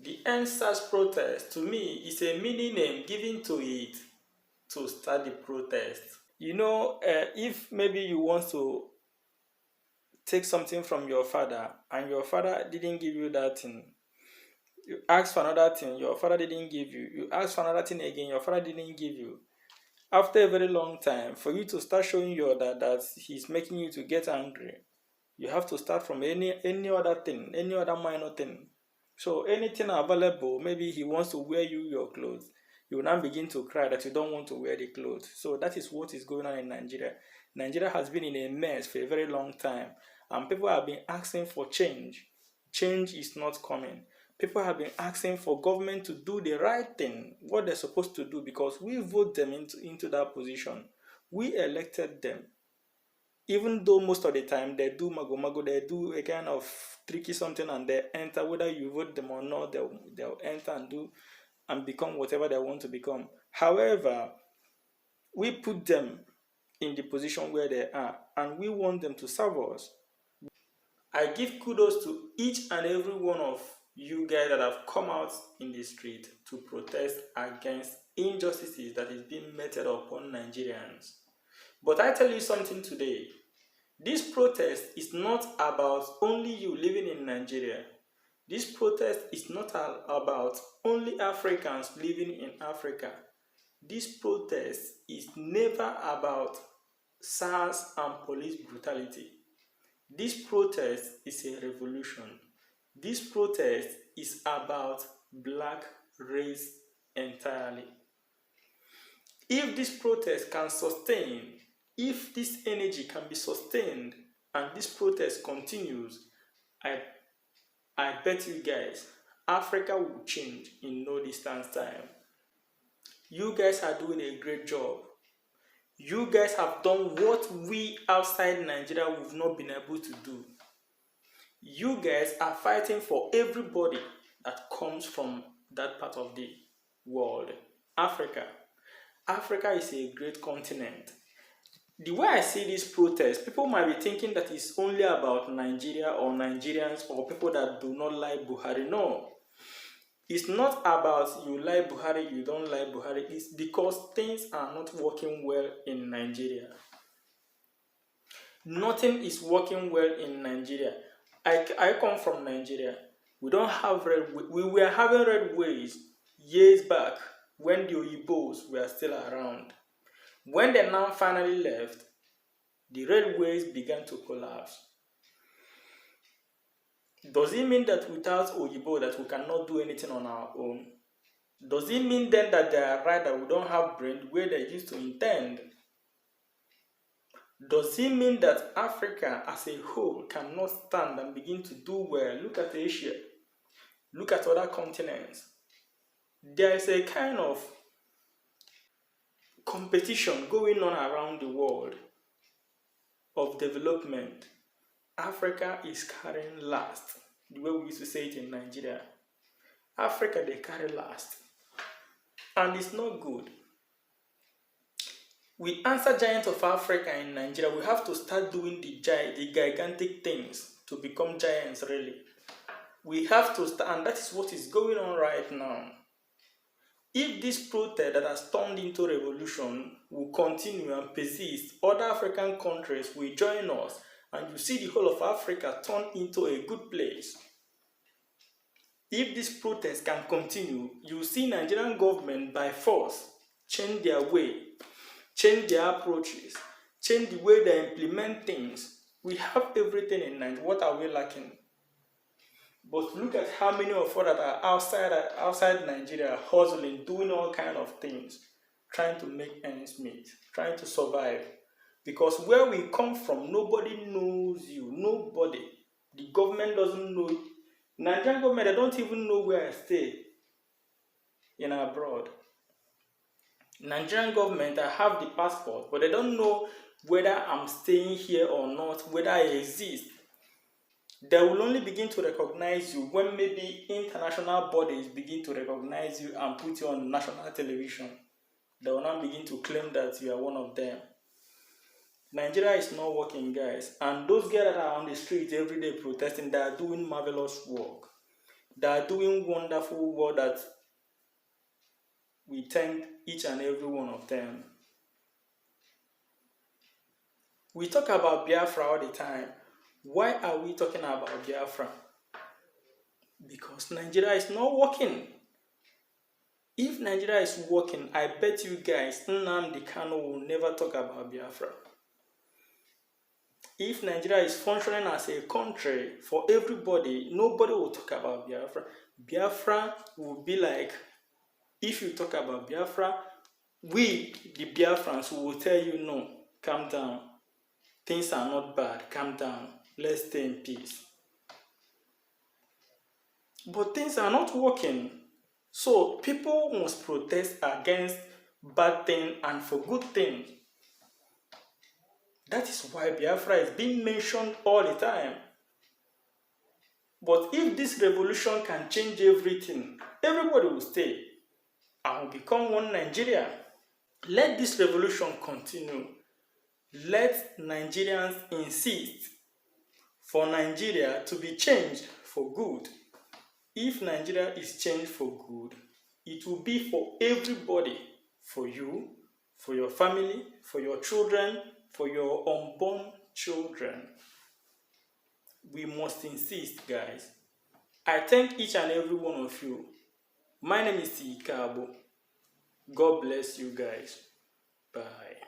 The End SARS protest, to me, is a mini name given to it to start the protest. If maybe you want to take something from your father and your father didn't give you that thing, you ask for another thing, your father didn't give you, you ask for another thing again, your father didn't give you. After a very long time, for you to start showing your dad that he's making you to get angry, you have to start from any other thing, any other minor thing. So anything available, maybe he wants to wear you your clothes, you will now begin to cry that you don't want to wear the clothes. So that is what is going on in Nigeria. Nigeria has been in a mess for a very long time, and people have been asking for change. Change is not coming. People have been asking for government to do the right thing, what they're supposed to do, because we vote them into that position. We elected them. Even though most of the time they do mago, they do a kind of tricky something and they enter, whether you vote them or not, they'll enter and do and become whatever they want to become. However, we put them in the position where they are and we want them to serve us. I give kudos to each and every one of you guys that have come out in the street to protest against injustices that is being meted upon Nigerians. But I tell you something today. This protest is not about only you living in Nigeria. This protest is not about only Africans living in Africa. This protest is never about SARS and police brutality. This protest is a revolution. This protest is about black race entirely. If this protest can sustain, if this energy can be sustained and this protest continues, I bet you guys, Africa will change in no distance time. You guys are doing a great job. You guys have done what we outside Nigeria we've not been able to do. You guys are fighting for everybody that comes from that part of the world. Africa. Africa is a great continent. The way I see this protest, people might be thinking that it's only about Nigeria or Nigerians or people that do not like Buhari. No. It's not about you like Buhari, you don't like Buhari. It's because things are not working well in Nigeria. Nothing is working well in Nigeria. I come from Nigeria. We don't have we were having railways years back when the Oyibos were still around. When they now finally left, the railways began to collapse. Does it mean that without Oyibo that we cannot do anything on our own? Does it mean then that they are right that we don't have brain where they used to intend? Does it mean that Africa as a whole cannot stand and begin to do well? Look at Asia. Look at other continents. There is a kind of competition going on around the world of development. Africa is carrying last, the way we used to say it in Nigeria. Africa, they carry last. And it's not good. We answer giants of Africa in Nigeria. We have to start doing the gigantic things to become giants, really. We have to start, and that is what is going on right now. If this protest that has turned into revolution will continue and persist, other African countries will join us, and you see the whole of Africa turn into a good place. If this protest can continue, you see Nigerian government by force change their way, change their approaches, change the way they implement things. We have everything in Nigeria. What are we lacking? But look at how many of us that are outside Nigeria hustling, doing all kinds of things, trying to make ends meet, trying to survive. Because where we come from, nobody knows you. Nobody. The government doesn't know. Nigerian government, they don't even know where I stay in abroad. Nigerian government, I have the passport, but they don't know whether I'm staying here or not, whether I exist. They will only begin to recognize you when maybe international bodies begin to recognize you and put you on national television. They will now begin to claim that you are one of them. Nigeria is not working, guys. And those guys that are on the street every day protesting, they are doing marvelous work. that are doing wonderful work that we thank each and every one of them. We talk about Biafra all the time. Why are we talking about Biafra? Because Nigeria is not working. If Nigeria is working, I bet you guys, Nnamdi Kanu will never talk about Biafra. If Nigeria is functioning as a country for everybody, nobody will talk about Biafra. Biafra will be like, if you talk about Biafra, we, the Biafrans, will tell you, no, calm down. Things are not bad, calm down. Let's stay in peace. But things are not working. So people must protest against bad things and for good things. That is why Biafra is being mentioned all the time. But if this revolution can change everything, everybody will stay and will become one Nigeria. Let this revolution continue. Let Nigerians insist for Nigeria to be changed for good. If Nigeria is changed for good, it will be for everybody. For you, for your family, for your children, for your unborn children. We must insist, guys. I thank each and every one of you. My name is Agbo. God bless you guys. Bye.